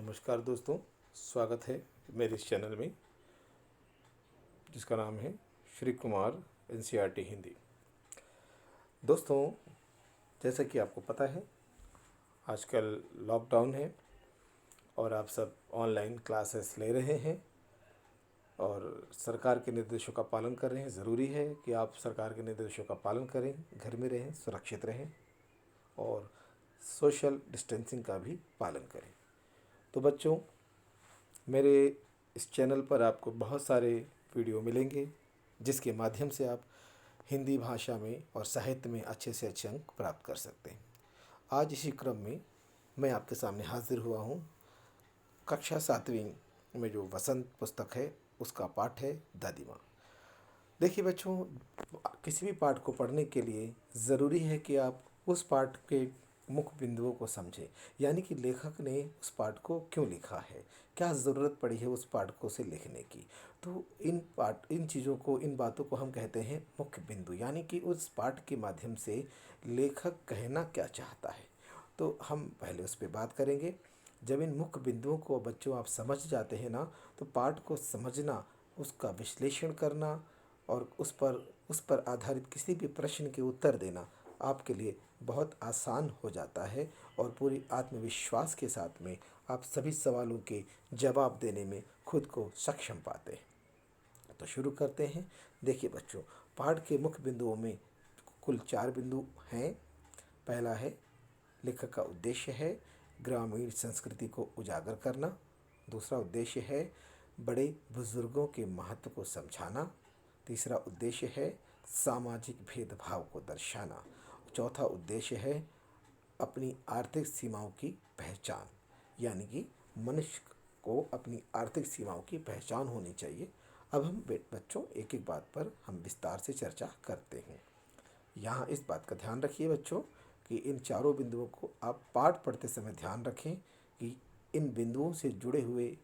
नमस्कार दोस्तों, स्वागत है मेरे इस चैनल में जिसका नाम है श्री कुमार एनसीईआरटी हिंदी। दोस्तों, जैसा कि आपको पता है, आजकल लॉकडाउन है और आप सब ऑनलाइन क्लासेस ले रहे हैं और सरकार के निर्देशों का पालन कर रहे हैं। ज़रूरी है कि आप सरकार के निर्देशों का पालन करें, घर में रहें, सुरक्षित रहें और सोशल डिस्टेंसिंग का भी पालन करें। तो बच्चों, मेरे इस चैनल पर आपको बहुत सारे वीडियो मिलेंगे जिसके माध्यम से आप हिंदी भाषा में और साहित्य में अच्छे से अच्छे अंक प्राप्त कर सकते हैं। आज इसी क्रम में मैं आपके सामने हाजिर हुआ हूँ। कक्षा 7वीं में जो वसंत पुस्तक है उसका पाठ है दादी माँ। देखिए बच्चों, किसी भी पाठ को पढ़ने के लिए ज़रूरी है कि आप उस पाठ के मुख्य बिंदुओं को समझें, यानी कि लेखक ने उस पाठ को क्यों लिखा है, क्या ज़रूरत पड़ी है उस पाठ को से लिखने की। तो इन चीज़ों को, इन बातों को हम कहते हैं मुख्य बिंदु, यानी कि उस पाठ के माध्यम से लेखक कहना क्या चाहता है। तो हम पहले उस पर बात करेंगे। जब इन मुख्य बिंदुओं को बच्चों आप समझ जाते हैं ना, तो पाठ को समझना, उसका विश्लेषण करना और उस पर आधारित किसी भी प्रश्न के उत्तर देना आपके लिए बहुत आसान हो जाता है और पूरी आत्मविश्वास के साथ में आप सभी सवालों के जवाब देने में खुद को सक्षम पाते हैं। तो शुरू करते हैं। देखिए बच्चों, पाठ के मुख्य बिंदुओं में कुल 4 बिंदु हैं। पहला है, लेखक का उद्देश्य है ग्रामीण संस्कृति को उजागर करना। दूसरा उद्देश्य है बड़े बुजुर्गों के महत्व को समझाना। तीसरा उद्देश्य है सामाजिक भेदभाव को दर्शाना। चौथा उद्देश्य है अपनी आर्थिक सीमाओं की पहचान, यानी कि मनुष्य को अपनी आर्थिक सीमाओं की पहचान होनी चाहिए। अब हम बच्चों एक एक बात पर हम विस्तार से चर्चा करते हैं। यहाँ इस बात का ध्यान रखिए बच्चों कि इन चारों बिंदुओं को आप पाठ पढ़ते समय ध्यान रखें कि इन बिंदुओं से जुड़े हुए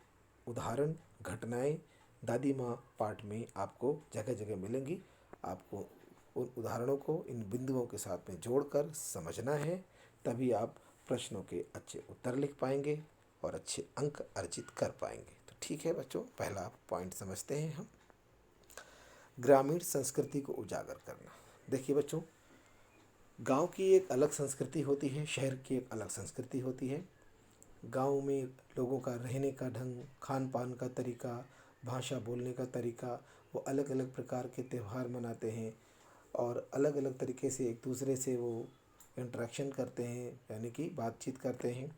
उदाहरण, घटनाएं दादी माँ पाठ में आपको जगह जगह मिलेंगी। आपको उन उदाहरणों को इन बिंदुओं के साथ में जोड़कर समझना है, तभी आप प्रश्नों के अच्छे उत्तर लिख पाएंगे और अच्छे अंक अर्जित कर पाएंगे। तो ठीक है बच्चों, पहला पॉइंट समझते हैं हम, ग्रामीण संस्कृति को उजागर करना। देखिए बच्चों, गांव की एक अलग संस्कृति होती है, शहर की एक अलग संस्कृति होती है। गांव में लोगों का रहने का ढंग, खान पान का तरीका, भाषा बोलने का तरीका, वो अलग अलग प्रकार के त्यौहार मनाते हैं और अलग अलग तरीके से एक दूसरे से वो इंटरेक्शन करते हैं, यानी कि बातचीत करते हैं।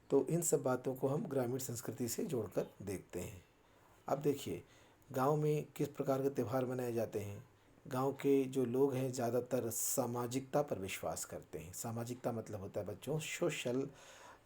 तो इन सब बातों को हम ग्रामीण संस्कृति से जोड़कर देखते हैं। अब देखिए, गांव में किस प्रकार के त्यौहार मनाए जाते हैं। गांव के जो लोग हैं ज़्यादातर सामाजिकता पर विश्वास करते हैं। सामाजिकता मतलब होता है बच्चों, सोशल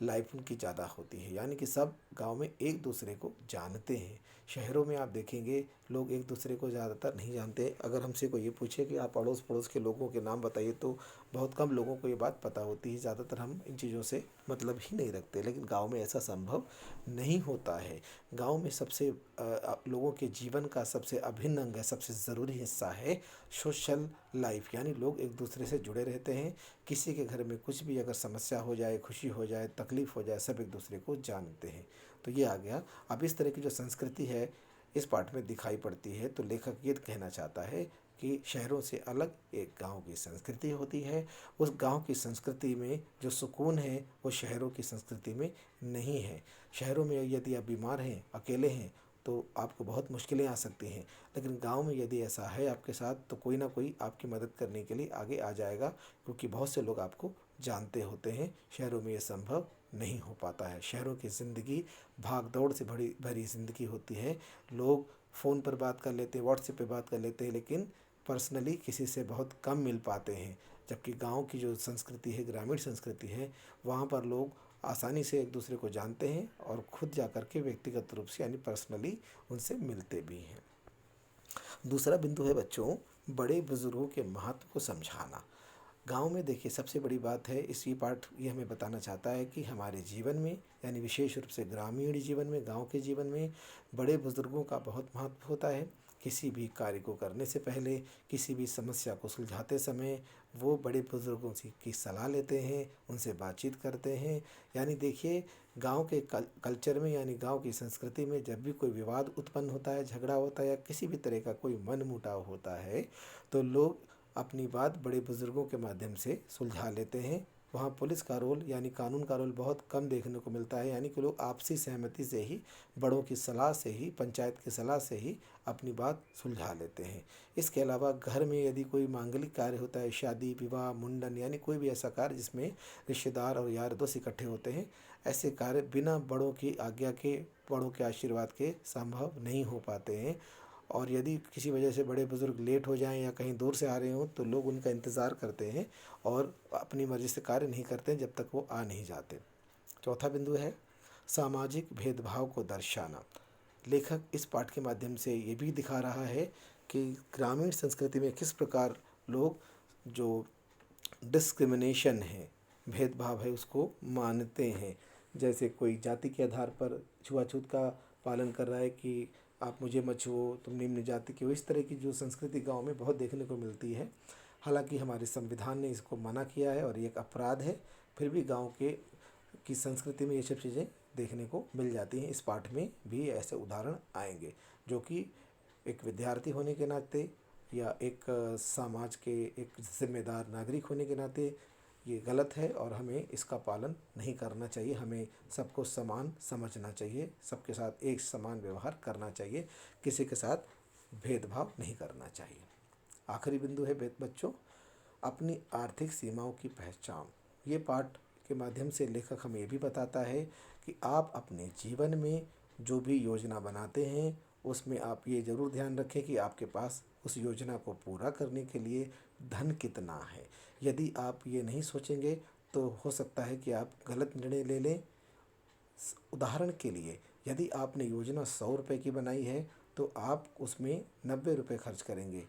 लाइफ उनकी ज़्यादा होती है, यानी कि सब गांव में एक दूसरे को जानते हैं। शहरों में आप देखेंगे लोग एक दूसरे को ज़्यादातर नहीं जानते। अगर हमसे कोई ये पूछे कि आप अड़ोस पड़ोस के लोगों के नाम बताइए, तो बहुत कम लोगों को ये बात पता होती है। ज़्यादातर हम इन चीज़ों से मतलब ही नहीं रखते, लेकिन गांव में ऐसा संभव नहीं होता है। गांव में सबसे लोगों के जीवन का सबसे अभिन्न अंग है, सबसे ज़रूरी हिस्सा है सोशल लाइफ, यानी लोग एक दूसरे से जुड़े रहते हैं। किसी के घर में कुछ भी अगर समस्या हो जाए, खुशी हो जाए, तकलीफ़ हो जाए, सब एक दूसरे को जानते हैं। तो ये आ गया। अब इस तरह की जो संस्कृति है इस पाठ में दिखाई पड़ती है। तो लेखक ये कहना चाहता है कि शहरों से अलग एक गांव की संस्कृति होती है। उस गांव की संस्कृति में जो सुकून है वो शहरों की संस्कृति में नहीं है। शहरों में यदि आप बीमार हैं, अकेले हैं, तो आपको बहुत मुश्किलें आ सकती हैं, लेकिन गांव में यदि ऐसा है आपके साथ, तो कोई ना कोई आपकी मदद करने के लिए आगे आ जाएगा, क्योंकि बहुत से लोग आपको जानते होते हैं। शहरों में ये संभव नहीं हो पाता है। शहरों की ज़िंदगी भाग दौड़ से भरी भरी ज़िंदगी होती है। लोग फ़ोन पर बात कर लेते हैं, व्हाट्सएप पे बात कर लेते हैं, लेकिन पर्सनली किसी से बहुत कम मिल पाते हैं। जबकि गांव की जो संस्कृति है, ग्रामीण संस्कृति है, वहाँ पर लोग आसानी से एक दूसरे को जानते हैं और खुद जा कर के व्यक्तिगत रूप से यानी पर्सनली उनसे मिलते भी हैं। दूसरा बिंदु है बच्चों, बड़े बुजुर्गों के महत्व को समझाना। गांव में देखिए सबसे बड़ी बात है, इसी पाठ ये हमें बताना चाहता है कि हमारे जीवन में, यानी विशेष रूप से ग्रामीण जीवन में, गांव के जीवन में बड़े बुजुर्गों का बहुत महत्व होता है। किसी भी कार्य को करने से पहले, किसी भी समस्या को सुलझाते समय वो बड़े बुज़ुर्गों की सलाह लेते हैं, उनसे बातचीत करते हैं। यानी देखिए, गांव के कल्चर में यानी गांव की संस्कृति में जब भी कोई विवाद उत्पन्न होता है, झगड़ा होता है या किसी भी तरह का कोई मनमुटाव होता है, तो लोग अपनी बात बड़े बुज़ुर्गों के माध्यम से सुलझा लेते हैं। वहाँ पुलिस का रोल यानी कानून का रोल बहुत कम देखने को मिलता है, यानी कि लोग आपसी सहमति से ही, बड़ों की सलाह से ही, पंचायत की सलाह से ही अपनी बात सुलझा लेते हैं। इसके अलावा घर में यदि कोई मांगलिक कार्य होता है, शादी, विवाह, मुंडन, यानी कोई भी ऐसा कार्य जिसमें रिश्तेदार और यार दोस्त इकट्ठे होते हैं, ऐसे कार्य बिना बड़ों की आज्ञा के, बड़ों के आशीर्वाद के संभव नहीं हो पाते हैं। और यदि किसी वजह से बड़े बुज़ुर्ग लेट हो जाएं या कहीं दूर से आ रहे हों, तो लोग उनका इंतज़ार करते हैं और अपनी मर्ज़ी से कार्य नहीं करते जब तक वो आ नहीं जाते। चौथा बिंदु है सामाजिक भेदभाव को दर्शाना। लेखक इस पाठ के माध्यम से ये भी दिखा रहा है कि ग्रामीण संस्कृति में किस प्रकार लोग जो डिस्क्रिमिनेशन है, भेदभाव है, उसको मानते हैं। जैसे कोई जाति के आधार पर छुआछूत का पालन कर रहा है कि आप मुझे मत छुओ, तुम निम्न जाति के हो। इस तरह की जो संस्कृति गांव में बहुत देखने को मिलती है। हालांकि हमारे संविधान ने इसको मना किया है और ये एक अपराध है, फिर भी गांव के की संस्कृति में ये सब चीज़ें देखने को मिल जाती हैं। इस पाठ में भी ऐसे उदाहरण आएंगे, जो कि एक विद्यार्थी होने के नाते या एक समाज के एक जिम्मेदार नागरिक होने के नाते ये गलत है और हमें इसका पालन नहीं करना चाहिए। हमें सबको समान समझना चाहिए, सबके साथ एक समान व्यवहार करना चाहिए, किसी के साथ भेदभाव नहीं करना चाहिए। आखिरी बिंदु है बच्चों, अपनी आर्थिक सीमाओं की पहचान। ये पाठ के माध्यम से लेखक हमें ये भी बताता है कि आप अपने जीवन में जो भी योजना बनाते हैं, उसमें आप ये ज़रूर ध्यान रखें कि आपके पास उस योजना को पूरा करने के लिए धन कितना है। यदि आप ये नहीं सोचेंगे तो हो सकता है कि आप गलत निर्णय ले लें। उदाहरण के लिए, यदि आपने योजना 100 रुपये की बनाई है तो आप उसमें 90 रुपये खर्च करेंगे,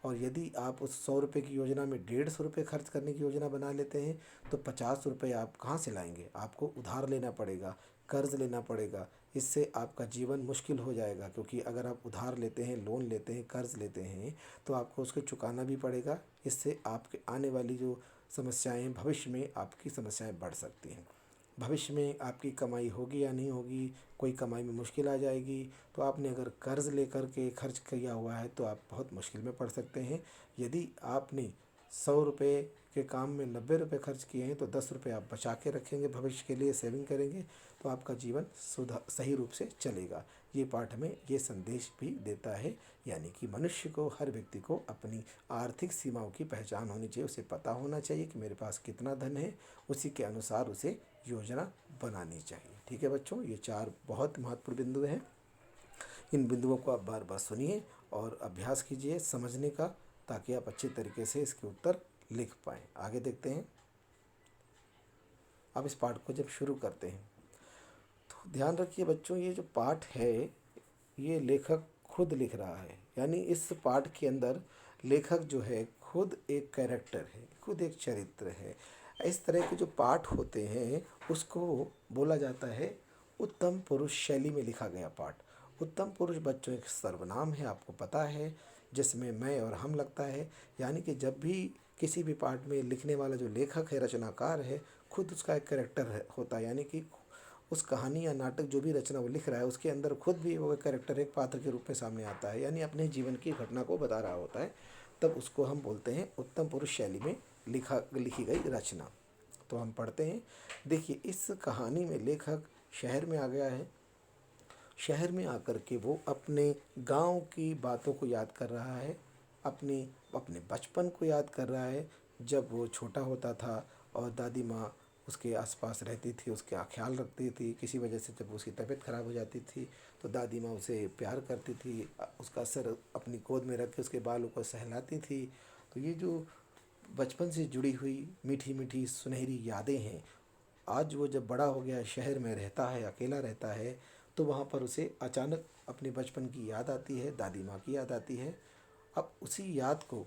और यदि आप उस 100 रुपये की योजना में 150 रुपये खर्च करने की योजना बना लेते हैं तो 50 रुपये आप कहाँ से लाएंगे? आपको उधार लेना पड़ेगा, कर्ज लेना पड़ेगा। इससे आपका जीवन मुश्किल हो जाएगा, क्योंकि अगर आप उधार लेते हैं, लोन लेते हैं, कर्ज लेते हैं, तो आपको उसको चुकाना भी पड़ेगा। इससे आपके आने वाली जो समस्याएं, भविष्य में आपकी समस्याएं बढ़ सकती हैं। भविष्य में आपकी कमाई होगी या नहीं होगी, कोई कमाई में मुश्किल आ जाएगी, तो आपने अगर कर्ज लेकर के खर्च किया हुआ है तो आप बहुत मुश्किल में पड़ सकते हैं। यदि आपने 100 रुपये के काम में 90 रुपये खर्च किए हैं तो 10 रुपये आप बचा के रखेंगे, भविष्य के लिए सेविंग करेंगे, तो आपका जीवन सही रूप से चलेगा। ये पाठ हमें ये संदेश भी देता है, यानी कि मनुष्य को, हर व्यक्ति को अपनी आर्थिक सीमाओं की पहचान होनी चाहिए। उसे पता होना चाहिए कि मेरे पास कितना धन है, उसी के अनुसार उसे योजना बनानी चाहिए। ठीक है बच्चों, ये 4 बहुत महत्वपूर्ण बिंदु हैं। इन बिंदुओं को आप बार बार सुनिए और अभ्यास कीजिए समझने का, ताकि आप अच्छे तरीके से इसके उत्तर लिख पाएँ। आगे देखते हैं। अब इस पाठ को जब शुरू करते हैं तो ध्यान रखिए बच्चों, ये जो पाठ है ये लेखक खुद लिख रहा है। यानी इस पाठ के अंदर लेखक जो है खुद एक कैरेक्टर है, खुद एक चरित्र है। इस तरह के जो पाठ होते हैं उसको बोला जाता है उत्तम पुरुष शैली में लिखा गया पाठ। उत्तम पुरुष बच्चों एक सर्वनाम है, आपको पता है, जिसमें मैं और हम लगता है। यानी कि जब भी किसी भी पाठ में लिखने वाला जो लेखक है, रचनाकार है, खुद उसका एक कैरेक्टर होता है। यानी कि उस कहानी या नाटक जो भी रचना वो लिख रहा है उसके अंदर खुद भी वो एक कैरेक्टर, एक पात्र के रूप में सामने आता है, यानी अपने जीवन की घटना को बता रहा होता है। तब उसको हम बोलते हैं उत्तम पुरुष शैली में लिखी गई रचना। तो हम पढ़ते हैं। देखिए, इस कहानी में लेखक शहर में आ गया है। शहर में आकर के वो अपने गांव की बातों को याद कर रहा है, अपने बचपन को याद कर रहा है, जब वो छोटा होता था और दादी माँ उसके आसपास रहती थी, उसका ख्याल रखती थी। किसी वजह से जब उसकी तबीयत ख़राब हो जाती थी तो दादी माँ उसे प्यार करती थी, उसका सर अपनी गोद में रख के उसके बालों को सहलाती थी। तो ये जो बचपन से जुड़ी हुई मीठी मीठी सुनहरी यादें हैं, आज वो जब बड़ा हो गया, शहर में रहता है, अकेला रहता है, तो वहाँ पर उसे अचानक अपने बचपन की याद आती है, दादी माँ की याद आती है। अब उसी याद को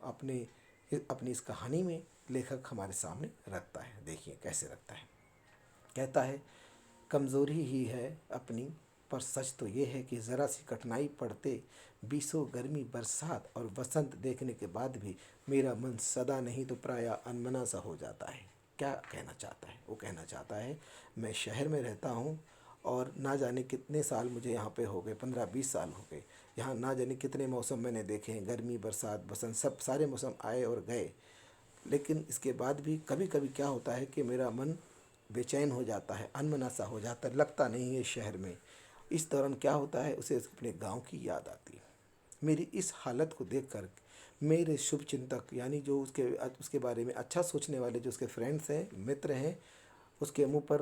अपनी इस कहानी में लेखक हमारे सामने रखता है। देखिए कैसे रखता है। कहता है, कमज़ोरी ही है अपनी पर सच तो ये है कि ज़रा सी कठिनाई पड़ते बीसों गर्मी बरसात और वसंत देखने के बाद भी मेरा मन सदा नहीं तो प्रायः अनमना सा हो जाता है। क्या कहना चाहता है? वो कहना चाहता है मैं शहर में रहता हूँ और ना जाने कितने साल मुझे यहाँ पे हो गए, 15-20 साल हो गए। यहाँ ना जाने कितने मौसम मैंने देखे हैं, गर्मी बरसात बसंत, सब सारे मौसम आए और गए। लेकिन इसके बाद भी कभी कभी क्या होता है कि मेरा मन बेचैन हो जाता है, अनमना सा हो जाता है, लगता नहीं है शहर में। इस दौरान क्या होता है, उसे अपने गांव की याद आती है। मेरी इस हालत को देखकर मेरे शुभ चिंतक यानी जो उसके बारे में अच्छा सोचने वाले जो उसके फ्रेंड्स हैं, मित्र हैं, उसके मुंह पर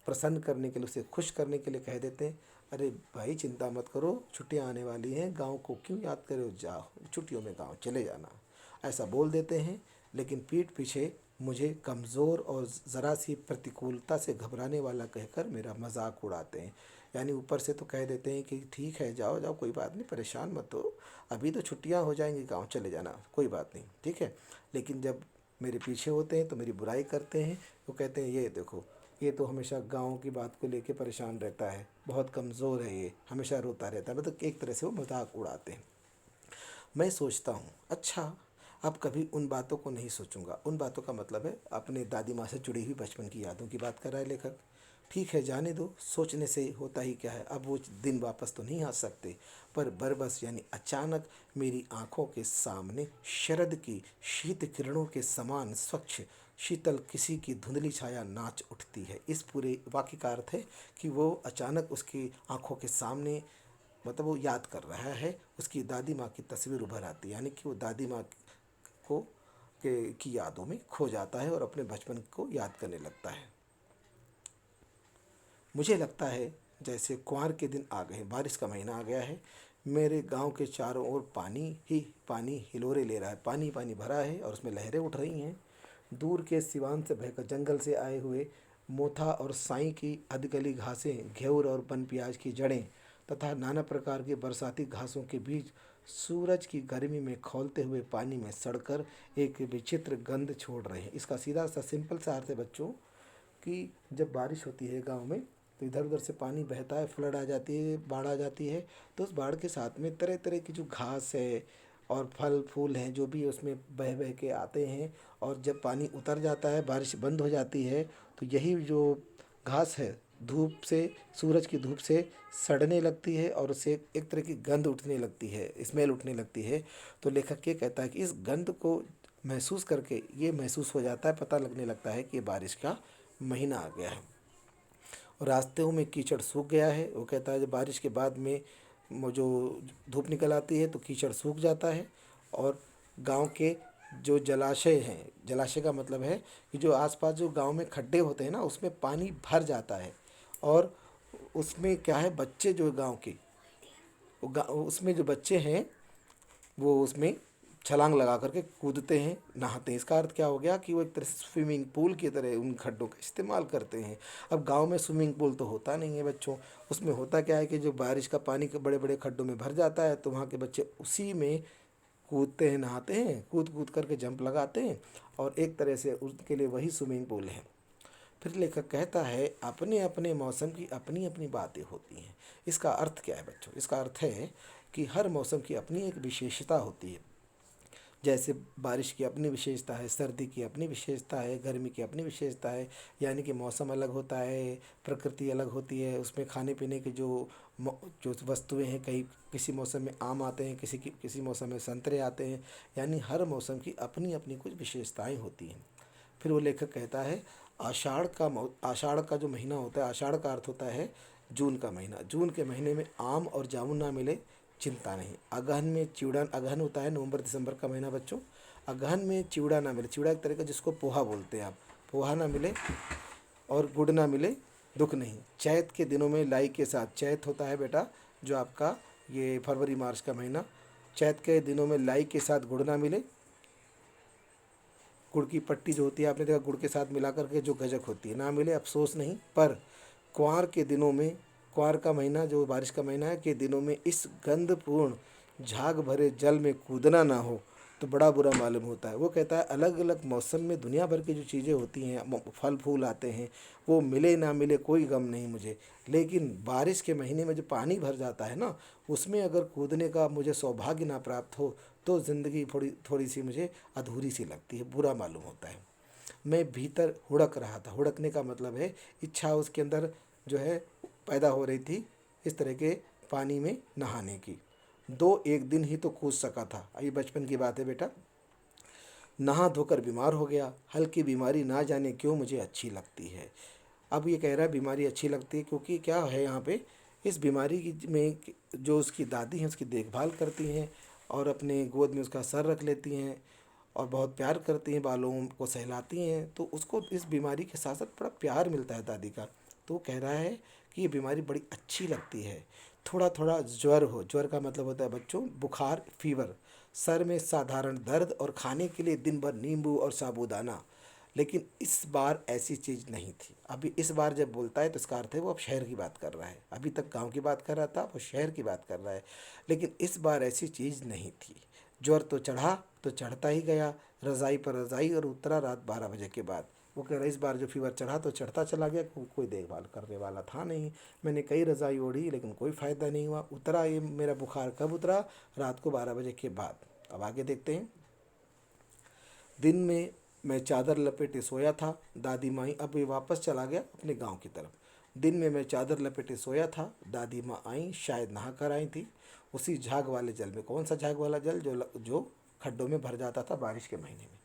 प्रसन्न करने के लिए, उसे खुश करने के लिए कह देते हैं, अरे भाई चिंता मत करो, छुट्टियां आने वाली हैं, गांव को क्यों याद करे, जाओ छुट्टियों में गांव चले जाना, ऐसा बोल देते हैं। लेकिन पीठ पीछे मुझे कमज़ोर और ज़रा सी प्रतिकूलता से घबराने वाला कहकर मेरा मजाक उड़ाते हैं। यानी ऊपर से तो कह देते हैं कि ठीक है, जाओ जाओ, कोई बात नहीं, परेशान मत हो, अभी तो छुट्टियां हो जाएंगी, गांव चले जाना, कोई बात नहीं, ठीक है। लेकिन जब मेरे पीछे होते हैं तो मेरी बुराई करते हैं। वो कहते हैं ये देखो, ये तो हमेशा गाँव की बात को लेके परेशान रहता है, बहुत कमज़ोर है, ये हमेशा रोता रहता है, मतलब एक तरह से वो मजाक उड़ाते हैं। मैं सोचता हूँ अच्छा, अब कभी उन बातों को नहीं सोचूंगा। उन बातों का मतलब है अपने दादी माँ से जुड़ी हुई बचपन की यादों की बात कर रहा है लेखक। ठीक है, जाने दो, सोचने से होता ही क्या है, अब वो दिन वापस तो नहीं आ सकते। पर बरबस यानी अचानक मेरी आंखों के सामने शरद की शीत किरणों के समान स्वच्छ शीतल किसी की धुंधली छाया नाच उठती है। इस पूरे वाक्य का अर्थ है कि वो अचानक उसकी आंखों के सामने, मतलब वो याद कर रहा है, उसकी दादी माँ की तस्वीर उभर आती है, यानी कि वो दादी माँ को की यादों में खो जाता है और अपने बचपन को याद करने लगता है। मुझे लगता है जैसे कुंवर के दिन आ गए, बारिश का महीना आ गया है। मेरे गांव के चारों ओर पानी ही पानी हिलोरे ले रहा है, पानी पानी भरा है और उसमें लहरें उठ रही हैं। दूर के सिवान से बहकर जंगल से आए हुए मोथा और साई की अधगली घासें, घेवर और बन प्याज की जड़ें तथा नाना प्रकार के बरसाती घासों के बीच सूरज की गर्मी में खौलते हुए पानी में सड़कर एक विचित्र गंध छोड़ रहे हैं। इसका सीधा सा सिंपल सा अर्थ है बच्चों कि जब बारिश होती है गांव में तो इधर उधर से पानी बहता है, फ्लड आ जाती है, बाढ़ आ जाती है, तो उस बाढ़ के साथ में तरह तरह की जो घास है और फल फूल हैं जो भी उसमें बह बह के आते हैं, और जब पानी उतर जाता है, बारिश बंद हो जाती है, तो यही जो घास है धूप से, सूरज की धूप से सड़ने लगती है और उससे एक तरह की गंध उठने लगती है, स्मेल उठने लगती है। तो लेखक ये कहता है कि इस गंध को महसूस करके ये महसूस हो जाता है, पता लगने लगता है कि बारिश का महीना आ गया है और रास्तों में कीचड़ सूख गया है। वो कहता है जब बारिश के बाद में वो जो धूप निकल आती है तो कीचड़ सूख जाता है और गांव के जो जलाशय हैं, जलाशय का मतलब है कि जो आसपास जो गांव में खड्डे होते हैं ना, उसमें पानी भर जाता है और उसमें क्या है, बच्चे जो गांव के उसमें जो बच्चे हैं वो उसमें छलांग लगा करके कूदते हैं, नहाते हैं। इसका अर्थ क्या हो गया कि वो एक तरह से स्विमिंग पूल की तरह उन खड्डों का इस्तेमाल करते हैं। अब गांव में स्विमिंग पूल तो होता नहीं है बच्चों, उसमें होता क्या है कि जो बारिश का पानी के बड़े बड़े खड्डों में भर जाता है तो वहाँ के बच्चे उसी में कूदते हैं, नहाते हैं, कूद कूद करके जंप लगाते हैं और एक तरह से उनके लिए वही स्विमिंग पूल है। फिर लेखक कहता है अपने अपने मौसम की अपनी अपनी बातें होती हैं। इसका अर्थ क्या है बच्चों? इसका अर्थ है कि हर मौसम की अपनी एक विशेषता होती है। जैसे बारिश की अपनी विशेषता है, सर्दी की अपनी विशेषता है, गर्मी की अपनी विशेषता है, यानी कि मौसम अलग होता है, प्रकृति अलग होती है, उसमें खाने पीने के जो वस्तुएं हैं, कहीं किसी मौसम में आम आते हैं, किसी मौसम में संतरे आते हैं, यानी हर मौसम की अपनी अपनी कुछ विशेषताएं होती हैं। फिर वो लेखक कहता है आषाढ़ का जो महीना होता है, आषाढ़ का अर्थ होता है जून का महीना। जून के महीने में आम और जामुन ना मिले, चिंता नहीं। अगहन में चिवड़ा, अगहन होता है नवंबर दिसंबर का महीना बच्चों, अगहन में चिवड़ा ना मिले, चिवड़ा एक तरह का जिसको पोहा बोलते हैं आप, पोहा ना मिले और गुड़ ना मिले, दुख नहीं। चैत के दिनों में लाई के साथ, चैत होता है बेटा जो आपका ये फरवरी मार्च का महीना, चैत के दिनों में लाई के साथ गुड़ ना मिले, गुड़ की पट्टी जो होती है आपने देखा गुड़ के साथ मिला करके जो गजक होती है, ना मिले, अफसोस नहीं। पर कुंवार के दिनों में, कुंवार का महीना जो बारिश का महीना है के दिनों में इस गंधपूर्ण झाग भरे जल में कूदना ना हो तो बड़ा बुरा मालूम होता है। वो कहता है अलग अलग मौसम में दुनिया भर की जो चीज़ें होती हैं, फल फूल आते हैं, वो मिले ना मिले कोई गम नहीं मुझे, लेकिन बारिश के महीने में जो पानी भर जाता है ना, उसमें अगर कूदने का मुझे सौभाग्य ना प्राप्त हो तो ज़िंदगी थोड़ी थोड़ी सी मुझे अधूरी सी लगती है, बुरा मालूम होता है। मैं भीतर हुड़क रहा था, हुड़कने का मतलब है इच्छा उसके अंदर जो है पैदा हो रही थी इस तरह के पानी में नहाने की। दो एक दिन ही तो कूद सका था, ये बचपन की बात है बेटा। नहा धोकर बीमार हो गया, हल्की बीमारी ना जाने क्यों मुझे अच्छी लगती है। अब ये कह रहा है बीमारी अच्छी लगती है क्योंकि क्या है यहाँ पे, इस बीमारी की में जो उसकी दादी हैं उसकी देखभाल करती हैं और अपने गोद में उसका सर रख लेती हैं और बहुत प्यार करती हैं, बालों को सहलाती हैं, तो उसको इस बीमारी के साथ साथ बड़ा प्यार मिलता है दादी का। तो वो कह रहा है कि ये बीमारी बड़ी अच्छी लगती है। थोड़ा थोड़ा ज्वर हो, ज्वर का मतलब होता है बच्चों बुखार, फीवर, सर में साधारण दर्द और खाने के लिए दिन भर नींबू और साबूदाना। लेकिन इस बार ऐसी चीज़ नहीं थी। अभी इस बार जब बोलता है तो इसका अर्थ है वो अब शहर की बात कर रहा है। अभी तक गांव की बात कर रहा था, वो शहर की बात कर रहा है। लेकिन इस बार ऐसी चीज़ नहीं थी। ज्वर तो चढ़ा तो चढ़ता ही गया, रज़ाई पर रज़ाई, और उतरा रात 12 बजे के बाद। वो कह रहा है इस बार जो फीवर चढ़ा तो चढ़ता चला गया, कोई देखभाल करने वाला था नहीं। मैंने कई रज़ाई ओढ़ी लेकिन कोई फ़ायदा नहीं हुआ। उतरा ये मेरा बुखार कब उतरा? रात को 12 बजे के बाद। अब आगे देखते हैं। दिन में मैं चादर लपेटे सोया था, दादी माई, अब ये वापस चला गया अपने गांव की तरफ। दिन में मैं चादर लपेटे सोया था, दादी माँ आई, शायद नहा कर आई थी उसी झाग वाले जल में। कौन सा झाग वाला जल? जो खड्डों में भर जाता था बारिश के महीने में।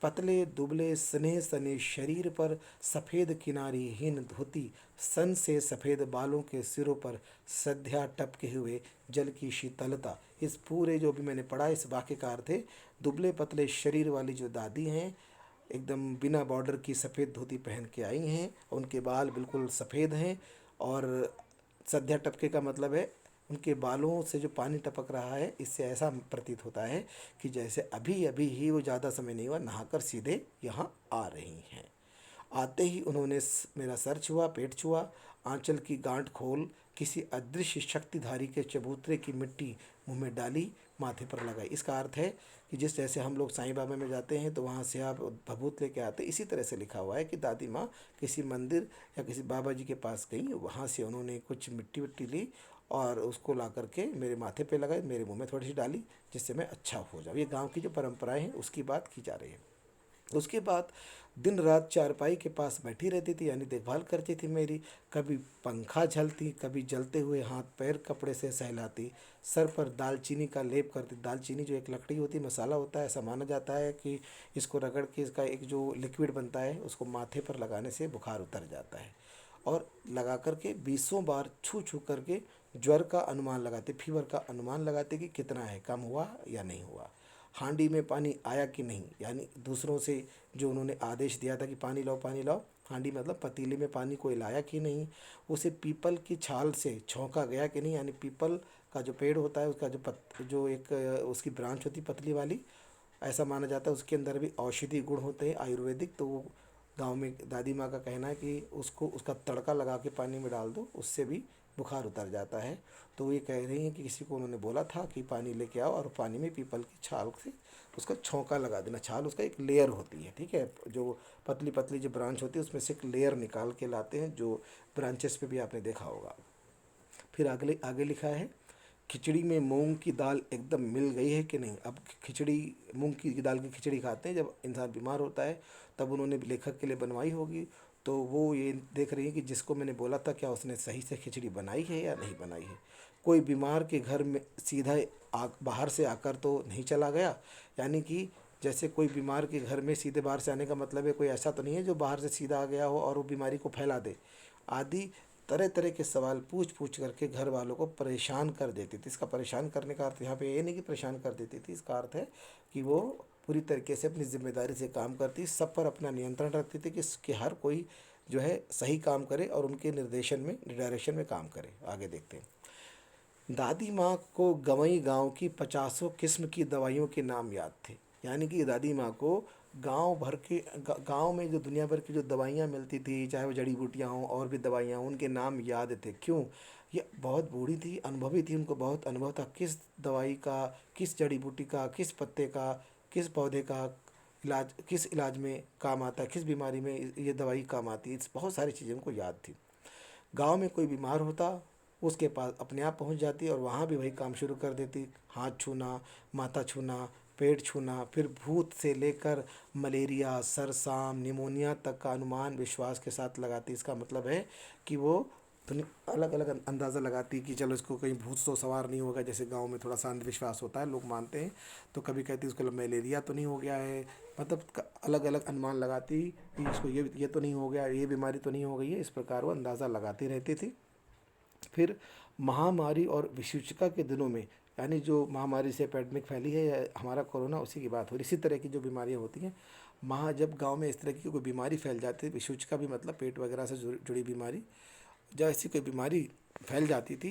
पतले दुबले स्नेह सने शरीर पर सफ़ेद किनारी हीन धोती, सन से सफ़ेद बालों के सिरों पर सध्या टपके हुए जल की शीतलता। इस पूरे जो भी मैंने पढ़ा इस वाक्य का अर्थ है, दुबले पतले शरीर वाली जो दादी हैं, एकदम बिना बॉर्डर की सफ़ेद धोती पहन के आई हैं, उनके बाल बिल्कुल सफ़ेद हैं। और सध्या टपके का मतलब है उनके बालों से जो पानी टपक रहा है, इससे ऐसा प्रतीत होता है कि जैसे अभी अभी ही वो ज़्यादा समय नहीं हुआ नहाकर सीधे यहाँ आ रही हैं। आते ही उन्होंने मेरा सर छुआ, पेट छुआ, आंचल की गांठ खोल किसी अदृश्य शक्तिधारी के चबूतरे की मिट्टी मुंह में डाली, माथे पर लगाई। इसका अर्थ है कि जिस जैसे हम लोग साईं बाबा में जाते हैं तो वहाँ से आप भभूत लेके आते, इसी तरह से लिखा हुआ है कि दादी माँ किसी मंदिर या किसी बाबा जी के पास गई, वहाँ से उन्होंने कुछ मिट्टी विट्टी ली और उसको ला करके मेरे माथे पे लगाई, मेरे मुंह में थोड़ी सी डाली, जिससे मैं अच्छा हो जाऊँ। ये गांव की जो परंपराएं हैं उसकी बात की जा रही है। उसके बाद दिन रात चारपाई के पास बैठी रहती थी, यानी देखभाल करती थी मेरी। कभी पंखा झलती, कभी जलते हुए हाथ पैर कपड़े से सहलाती, सर पर दालचीनी का लेप करती। दालचीनी जो एक लकड़ी होती है, मसाला होता है, ऐसा माना जाता है कि इसको रगड़ के इसका एक जो लिक्विड बनता है उसको माथे पर लगाने से बुखार उतर जाता है। और लगा करके 20 बार छू छू करके ज्वर का अनुमान लगाते, फीवर का अनुमान लगाते कि कितना है, कम हुआ या नहीं हुआ। हांडी में पानी आया कि नहीं, यानी दूसरों से जो उन्होंने आदेश दिया था कि पानी लाओ पानी लाओ, हांडी मतलब पतीले में पानी कोई लाया कि नहीं। उसे पीपल की छाल से छौंका गया कि नहीं, यानी पीपल का जो पेड़ होता है उसका जो एक उसकी ब्रांच होती पतली वाली, ऐसा माना जाता है उसके अंदर भी औषधि गुण होते हैं आयुर्वेदिक। तो वो गाँव में दादी माँ का कहना है कि उसको उसका तड़का लगा के पानी में डाल दो, उससे भी बुखार उतर जाता है। तो ये कह रही हैं कि किसी को उन्होंने बोला था कि पानी लेके आओ और पानी में पीपल की छाल से उसका छौंका लगा देना। छाल उसका एक लेयर होती है, ठीक है, जो पतली पतली जो ब्रांच होती है उसमें से एक लेयर निकाल के लाते हैं, जो ब्रांचेस पे भी आपने देखा होगा। फिर आगे आगे लिखा है, खिचड़ी में मूंग की दाल एकदम मिल गई है कि नहीं। अब खिचड़ी, मूंग की दाल की खिचड़ी खाते हैं जब इंसान बीमार होता है, तब उन्होंने लेखक के लिए बनवाई होगी। तो वो ये देख रही है कि जिसको मैंने बोला था क्या उसने सही से खिचड़ी बनाई है या नहीं बनाई है। कोई बीमार के घर में सीधा बाहर से आकर तो नहीं चला गया, यानी कि जैसे कोई बीमार के घर में सीधे बाहर से आने का मतलब है कोई ऐसा तो नहीं है जो बाहर से सीधा आ गया हो और वो बीमारी को फैला दे आदि। तरह तरह के सवाल पूछ पूछ करके घर वालों को परेशान कर देती थी। इसका परेशान करने का अर्थ यहाँ पे ये नहीं कि परेशान कर देती थी, इसका अर्थ है कि वो पूरी तरीके से अपनी जिम्मेदारी से काम करती, सब पर अपना नियंत्रण रखती थी कि हर कोई जो है सही काम करे और उनके निर्देशन में, डायरेक्शन में काम करे। आगे देखते हैं। दादी माँ को गंवई गांव की 50 किस्म की दवाइयों के नाम याद थे, यानी कि दादी माँ को गांव भर के गांव में जो दुनिया भर की जो दवाइयाँ मिलती थी, चाहे वो जड़ी बूटियाँ हों और भी दवाइयाँ हों, उनके नाम याद थे। क्यों? ये बहुत बूढ़ी थी, अनुभवी थी, उनको बहुत अनुभव था किस दवाई का, किस जड़ी बूटी का, किस पत्ते का किस पौधे का इलाज किस इलाज में काम आता है, किस बीमारी में ये दवाई काम आती है, बहुत सारी चीज़ें उनको याद थी। गांव में कोई बीमार होता, उसके पास अपने आप पहुंच जाती और वहाँ भी वही काम शुरू कर देती, हाथ छूना, माथा छूना, पेट छूना, फिर भूत से लेकर मलेरिया, सरसाम, निमोनिया तक का अनुमान विश्वास के साथ लगाती। इसका मतलब है कि वो अलग अलग अंदाज़ा लगाती कि चलो इसको कहीं भूत तो सवार नहीं होगा, जैसे गांव में थोड़ा सा अंधविश्वास होता है, लोग मानते हैं, तो कभी कहती इसको मलेरिया तो नहीं हो गया है, मतलब अलग अलग अनुमान लगाती कि इसको ये तो नहीं हो गया, ये बीमारी तो नहीं हो गई है, इस प्रकार वो अंदाज़ा लगाती रहती थी। फिर महामारी और विसूचिका के दिनों में, यानी जो महामारी से एपेडमिक फैली है हमारा कोरोना, उसी की बात हो रही, इसी तरह की जो बीमारियां होती हैं, जब गांव में इस तरह की कोई बीमारी फैल जाती है, विसूचिका भी मतलब पेट वगैरह से जुड़ी बीमारी, जब ऐसी कोई बीमारी फैल जाती थी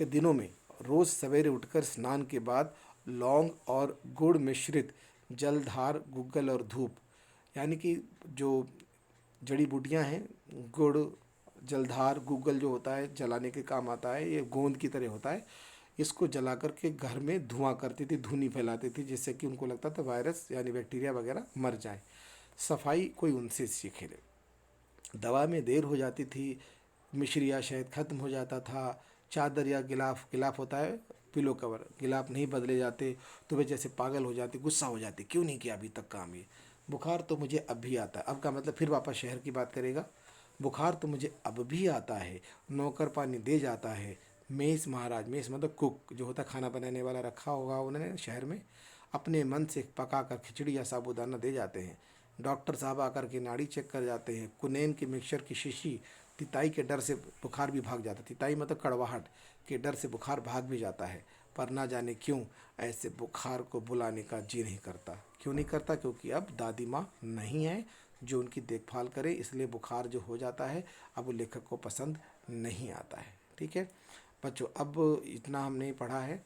के दिनों में रोज़ सवेरे उठकर स्नान के बाद लौंग और गुड़ मिश्रित जलधार, गुग्गल और धूप, यानी कि जो जड़ी बूटियां हैं, गुड़, जलधार, गुग्गल जो होता है जलाने के काम आता है, ये गोंद की तरह होता है, इसको जला करके घर में धुआं करती थी, धुनी फैलाती थी, जिससे कि उनको लगता था वायरस यानी बैक्टीरिया वगैरह मर जाए। सफाई कोई उनसे सीखे ले। दवा में देर हो जाती थी, मिश्री या शहद खत्म हो जाता था, चादर या गिलाफ, गिलाफ होता है पिलो कवर, गिलाफ नहीं बदले जाते तो वे जैसे पागल हो जाते, गुस्सा हो जाते, क्यों नहीं किया अभी तक काम ये। बुखार तो मुझे अब भी आता है, अब का मतलब फिर वापस शहर की बात करेगा। बुखार तो मुझे अब भी आता है, नौकर पानी दे जाता है, मेस महाराज, मेस मतलब कुक जो होता है खाना बनाने वाला, रखा होगा उन्होंने शहर में, अपने मन से पका कर खिचड़ी या साबूदाना दे जाते हैं। डॉक्टर साहब आकर के नाड़ी चेक कर जाते हैं। कुनैन की मिक्सचर की शीशी, तिताई के डर से बुखार भी भाग जाता है, तिताई मतलब कड़वाहट के डर से बुखार भाग भी जाता है, पर ना जाने क्यों ऐसे बुखार को बुलाने का जी नहीं करता। क्यों नहीं करता? क्योंकि अब दादी माँ नहीं है जो उनकी देखभाल करे, इसलिए बुखार जो हो जाता है अब वो लेखक को पसंद नहीं आता है। ठीक है बच्चों, अब इतना हमने पढ़ा है,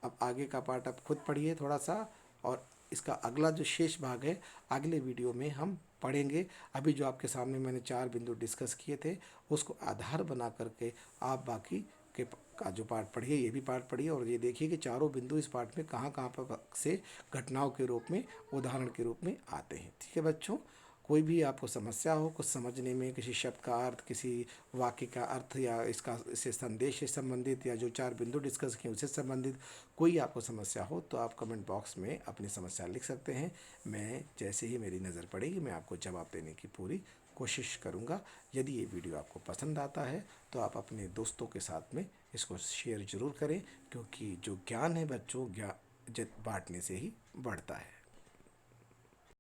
अब आगे का पार्ट आप खुद पढ़िए थोड़ा सा, और इसका अगला जो शेष भाग है अगले वीडियो में हम पढ़ेंगे। अभी जो आपके सामने मैंने 4 बिंदु डिस्कस किए थे उसको आधार बना करके आप बाकी के का जो पार्ट पढ़िए, ये भी पार्ट पढ़िए, और ये देखिए कि चारों बिंदु इस पार्ट में कहाँ कहाँ पर से घटनाओं के रूप में, उदाहरण के रूप में आते हैं। ठीक है बच्चों, कोई भी आपको समस्या हो कुछ समझने में, किसी शब्द का अर्थ, किसी वाक्य का अर्थ, या इसका इससे संदेश से संबंधित, या जो 4 बिंदु डिस्कस किए उससे संबंधित कोई आपको समस्या हो तो आप कमेंट बॉक्स में अपनी समस्या लिख सकते हैं। मैं जैसे ही मेरी नज़र पड़ेगी मैं आपको जवाब देने की पूरी कोशिश करूँगा। यदि ये वीडियो आपको पसंद आता है तो आप अपने दोस्तों के साथ में इसको शेयर ज़रूर करें, क्योंकि जो ज्ञान है बच्चों, बांटने से ही बढ़ता है।